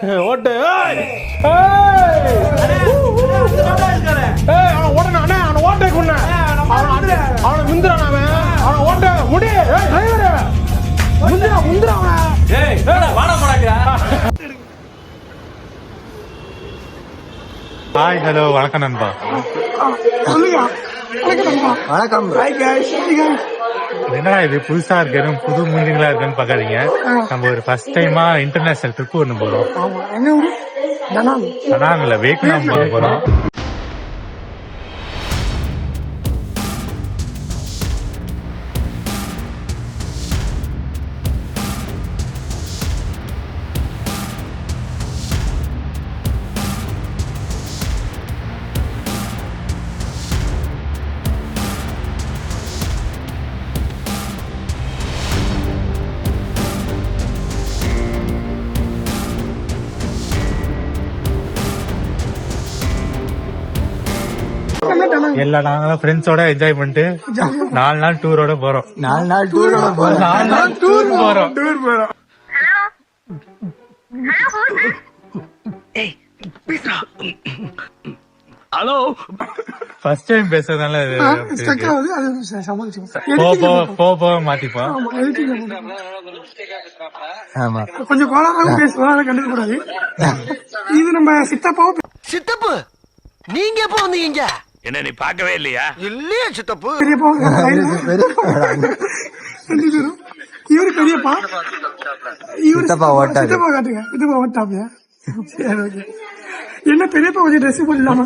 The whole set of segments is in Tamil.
ஓட்டு ஓடனா அவனை ஓட்டை கொண்ட அவனை முந்திரான் அவனை ஓட்ட முடி முந்திரா ஹாய் ஹலோ வணக்கம் நண்பா. வணக்கம். என்னடா இது புதுசா இருக்கு, புது மூஞ்சிங்களா இருக்குன்னு பாக்காதீங்க. நம்ம ஒரு ஃபர்ஸ்ட் டைமா இன்டர்நேஷனல் ட்ரிப் ஒண்ணு போறோம். இல்ல வியட்நாம் போறோம். எல்லா நாங்களும் ஃப்ரெண்ட்ஸோட என்ஜாய் பண்ணிட்டு 4 நாள் டூரோட போறோம். 4 நாள் டூரோட போறோம். ஹலோ, ஃபர்ஸ்ட் டைம் பேசுறதுனால போக மாத்திப்போம். ஆமா, கொஞ்சம் கோளாறாவும் பேசுவோம், கண்டுக்க கூடாது. இது நம்ம சித்தப்பு நீங்க எப்ப வந்தீங்க? என்ன நீ பார்க்கவே இல்லையா? இல்லையா சித்தப்பு? இவரு பெரியப்பா, சித்தப்பா ஓட்டாது. சித்தப்பா காட்டுங்க, சித்தப்பா ஓட்டாப்பியா? சரி, ஓகே. என்ன பெரியப்பா கொஞ்சம் ட்ரெஸ் போடலாமா?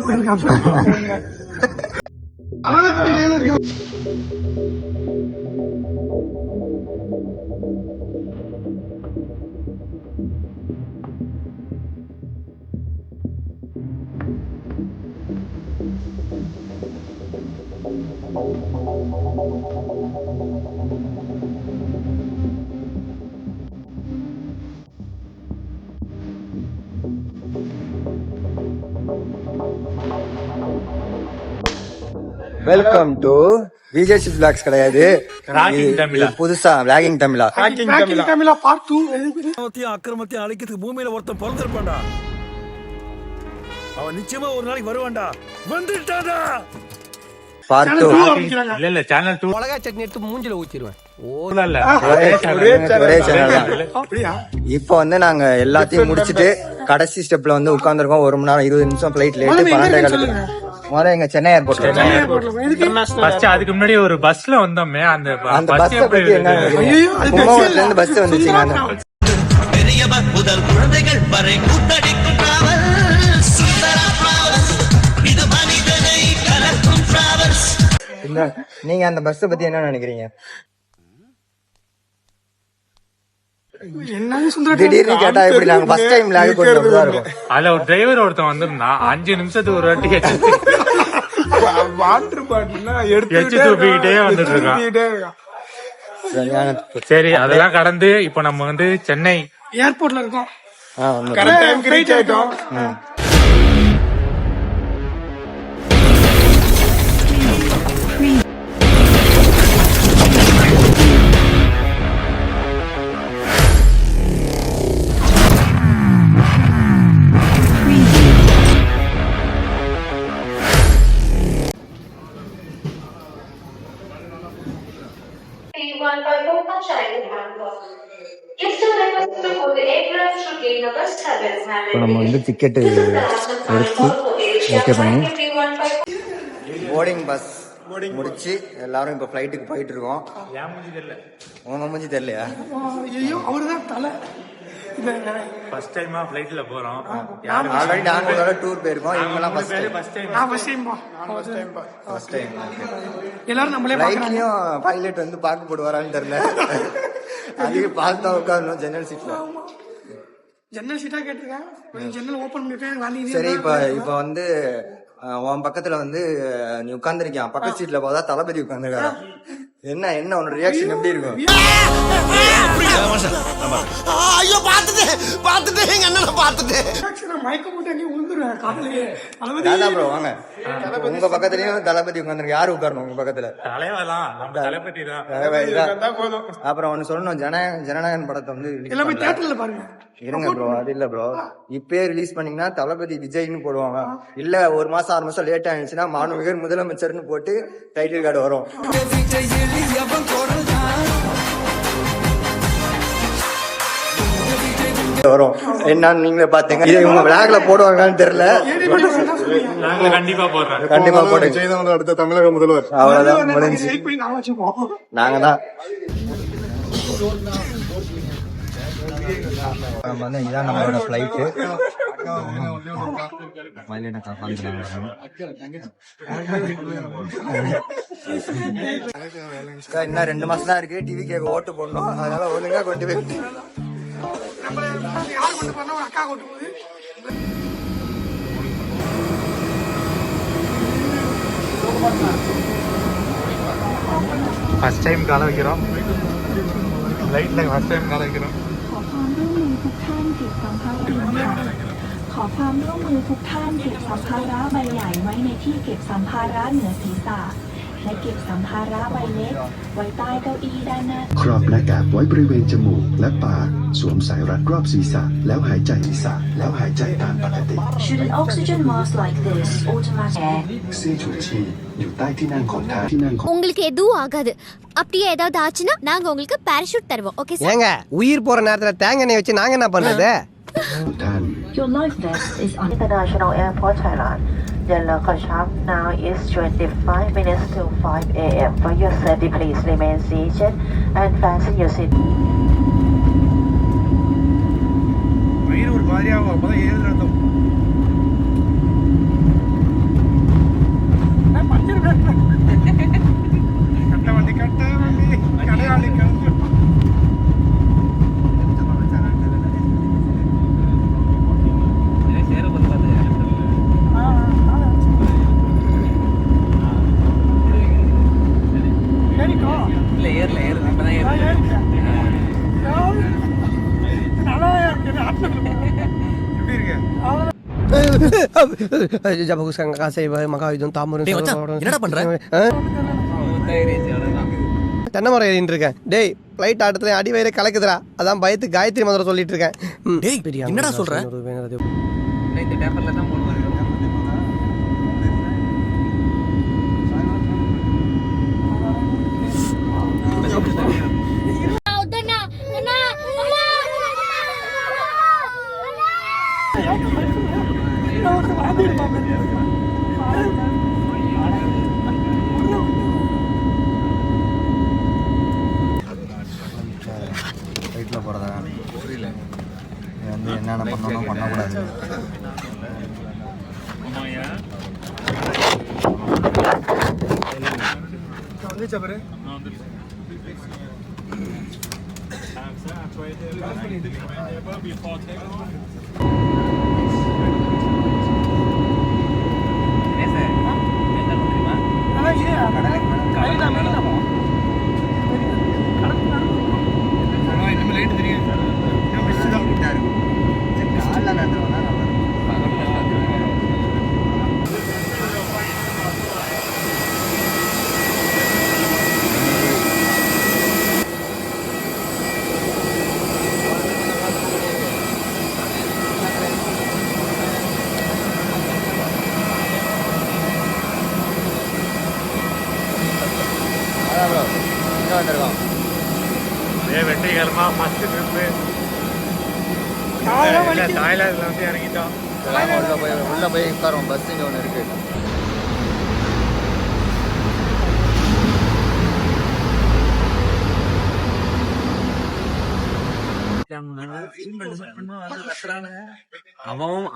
Welcome to Vijay blogs. கிடையாது, புதுசா விளாகிங் தமிழா. தமிழா பார்ட் 2. அக்கிரமத்தையும் அழிக்கிறதுக்கு பூமியில ஒருத்தன் பிறந்திருப்பான்டா. அவன் நிச்சயமா ஒரு நாளைக்கு வருவான்டா. வந்துட்டான்டா. பார்ட் 2 இல்ல சேனல் 2 மிளகா சட்னி எடுத்து மூஞ்சில ஊத்திடுவேன். ஒரே சேனல் தான். இப்போ வந்து நாங்க எல்லாத்தையும் முடிச்சிட்டு கடைசி ஸ்டெப்ல வந்து உட்கார்ந்துருக்கோம். 1 மணி நேரம் 20 நிமிஷம் ஃபிளைட் லேட். 12 முதல்ல எங்க சென்னை ஏர்போர்ட்ல. அதுக்கு முன்னாடி ஒரு பஸ்ல வந்தோமே, அந்த பஸ் பத்தி என்ன, கும்பகோணத்துல இருந்து பஸ் வந்துச்சுங்க. முதல் குழந்தைகள் வரை கூத்தடிக்கும் டிராவல்ஸ், சுந்தரா டிராவல்ஸ், இது மனிதனை கலக்கும் டிராவல்ஸ். நீங்க அந்த பஸ் பத்தி என்ன நினைக்கிறீங்க? திடீர்னு கேட்டா எப்படி? நாங்க ஃபர்ஸ்ட் டைம் லாக் கொண்டு தான் இருக்கோம். அதுல ஒரு டிரைவர் ஒருத்தன் வந்திருந்தான். 5 நிமிஷத்துக்கு ஒரு வாட்டி வாட்டர் பாட்டில் எடுத்து தூக்கிட்டே வந்துட்டு இருக்கான். சரி, அதெல்லாம் கடந்து இப்ப நம்ம வந்து சென்னை ஏர்போர்ட்ல இருக்கோம். கரெக்ட் டைம்க்கு ரீச் ஆயிட்டோம். நம்ம வந்து டிக்கெட் எடுத்து ஓகே பண்ணி போர்டிங் பஸ் முடிச்சு எல்லாரும் இப்ப பிளைட்டுக்கு போயிட்டு இருக்கோம். உங்க மூஞ்சி தெரியலையா? அவருதான் தலை. ஃபர்ஸ்ட் டைமா ஃளைட்ல போறோம். ஆல்ரெடி நாங்க ஒரு டூர் போயிருக்கோம். இவங்க எல்லாம் ஃபர்ஸ்ட் டைம். எல்லாரும் நம்மளே ஃளைட்லயும் பைலட் வந்து பாக்கு போடுவாரான்னு தெரியல. அதுக்கு பார்த்தா உட்காரணும் ஜன்னல் சீட்ல. ஜன்னல் சீட்டா கேட்டிருக்கேன். ஜன்னல் ஓபன் பண்ணிருக்கேன். சரி, இப்ப வந்து உன் பக்கத்துல வந்து நீ உட்கார்ந்துருக்கியான். பக்கத்து சீட்ல போதா தளபதி உட்கார்ந்துருக்காரு. என்ன உன்னோட ரியாக்ஷன் எப்படி இருக்கும்? ஐயோ பாத்துட்டு பார்த்துட்டேன் எங்க அண்ணனை பார்த்துட்டேன். அதான் ப்ரோ வாங்க. உங்க பக்கத்துலயும் தளபதி உட்காந்துருக்கு. யாரு உட்காரணும் உங்க பக்கத்துல? தலைவலாம் நம்ம தளபதி தான். அப்புறம் ஒண்ணு சொல்லணும், ஜனநாயகன் படத்தை வந்து இருங்க ப்ரோ, அது இல்ல ப்ரோ, இப்பயே ரிலீஸ் பண்ணீங்கன்னா தளபதி விஜய்னு போடுவாங்க. இல்ல 1 மாசம் 6 மாசம் லேட் ஆயிடுச்சுன்னா மாண்புமிகு முதலமைச்சர்னு போட்டு டைட்டில் கார்டு வரும். வரும் என்னன்னு நீங்களே பாத்தீங்க. இது இவங்க விளாக்ல போடுவாங்கன்னு தெரியல. கண்டிப்பா போடுறேன். கண்டிப்பா போடுங்க. விஜய் அடுத்த தமிழக முதல்வர். அவ்வளவுதான் முடிஞ்சு. நாங்க தான் இதான் நம்மளோட ஃபிளைட்டு. இன்னும் 2 மாசம் தான் இருக்கு. டிவி கேட்க ஓட்டு போடணும். அதனால ஒழுங்கா கொண்டு போய் ஃபர்ஸ்ட் டைம் கால வைக்கிறோம். லைட்ல ஃபர்ஸ்ட் டைம் கால வைக்கிறோம்.ขอความร่วมมือทุกท่านเก็บสัมภาระใบใหญ่ไว้ในที่เก็บสัมภาระเหนือศีรษะและเก็บสัมภาระใบเล็กไว้ใต้เก้าอี้ด้านหน้า ครอบหน้ากากไว้บริเวณจมูกและปากสวมสายรัดรอบศีรษะแล้วหายใจตามปกติ Should an oxygen mask like this automatic เสื้อชูชีพอยู่ใต้ที่นั่งของท่าน உங்களுக்கு எதுவும் ஆகாது. அப்படியே ஏதாவது ஆச்சுன்னா நாங்க உங்களுக்கு பாராசூட் தருவோம். Okay sir? ஏங்க உயிர் போற நேரத்துல தேங்காய் எண்ணெய் வச்சு நாங்க என்ன பண்றது? Your life vest is on International Airport Thailand. The local time now is 25 minutes to 5 a.m. For your safety, please remain seated and fasten your seat. ஒரு மாதிரியாகும். அப்பதான் ஏழு நடத்தும். கட்ட வண்டி கடையாளி கண்டு என்னடா பண்ற? தென்னை மரம் ஏறிட்டு இருக்கேன். டேய் பிளைட் ஆட்டத்துல அடி வயிறு கலக்குதுடா. அதான் பயத்து காயத்ரி மந்திரம் சொல்லிட்டு இருக்கேன். டேய் என்னடா சொல்ற? இந்த பேப்பர்ல தான் போடுவாங்க. ஃப்ளைட்டில் போகிறதா புரியல. இது வந்து என்னென்ன பண்ணணும் பண்ணக்கூடாது. வெற்றிகரமா ஃபர்ஸ்ட் ட்ரிப்பு தாய்லாந்துல வந்து இறங்கிட்டோம். உள்ள போய் உட்காரோம். பஸ் இங்கே ஒன்று இருக்கு.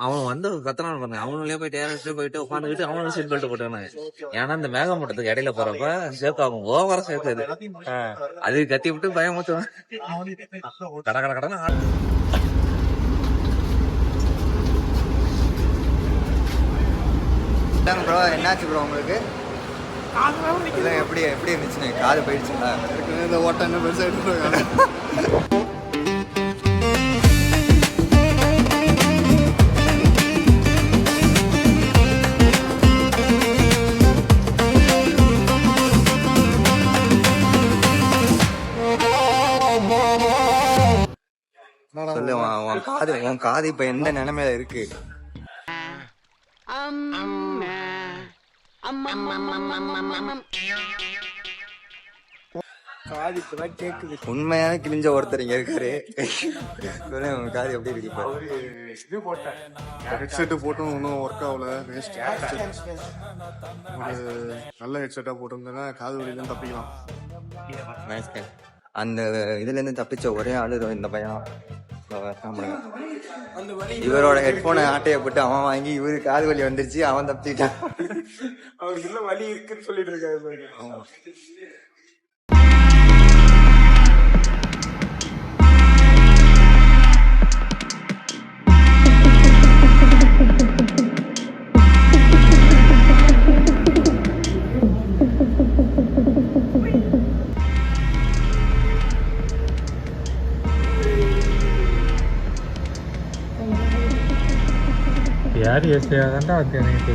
அவன் வந்து கத்துறான் பாருங்க. அவனுலயே போயிட்டு ஏறஸ்ல போயிட்டு உட்காந்துக்கிட்டு அவனும் சீட் பெல்ட் போட்டானு. ஏன்னா இந்த மேகமூட்டத்துக்கு இடையில போறப்ப ஷேக் ஆகும். ஓவரா ஷேக் அது. அது கத்தி விட்டு பயமுத்துவான். கட கட கடன்னு ப்ரோ என்னாச்சு ப்ரோ உங்களுக்கு? எப்படி இருந்துச்சுன்னு காது போயிடுச்சுங்களா? இந்த ஓட்டம் என்ன பெருசாக சொல்லு உன் காது இப்ப எந்த நிலைமையில இருக்கு? உண்மையான கிழிஞ்ச ஒருத்தர் இங்க இருக்காரு. சொல்லு, உன் காது எப்படி இருக்கு இப்ப? இது போட்டேன் ஹெட்செட் போட்டும் ஒன்றும் ஒர்க் ஆகல. வேஸ்ட். ஒரு நல்ல ஹெட்செட்டா போட்டிருந்தேன்னா காது வலியில தப்பிக்கலாம். அந்த இதுல இருந்து தப்பிச்ச ஒரே ஆளு இந்த பையன். இவரோட ஹெட்போனை ஆட்டைய போட்டு அவன் வாங்கி இவரு காது வலி வந்துருச்சு, அவன் தப்பிச்சிட்டான். அவருக்கு இல்ல வலி இருக்குன்னு சொல்லிட்டு இருக்காரு. யார் எஸ்ஐயா தான்டா வந்து எனக்கு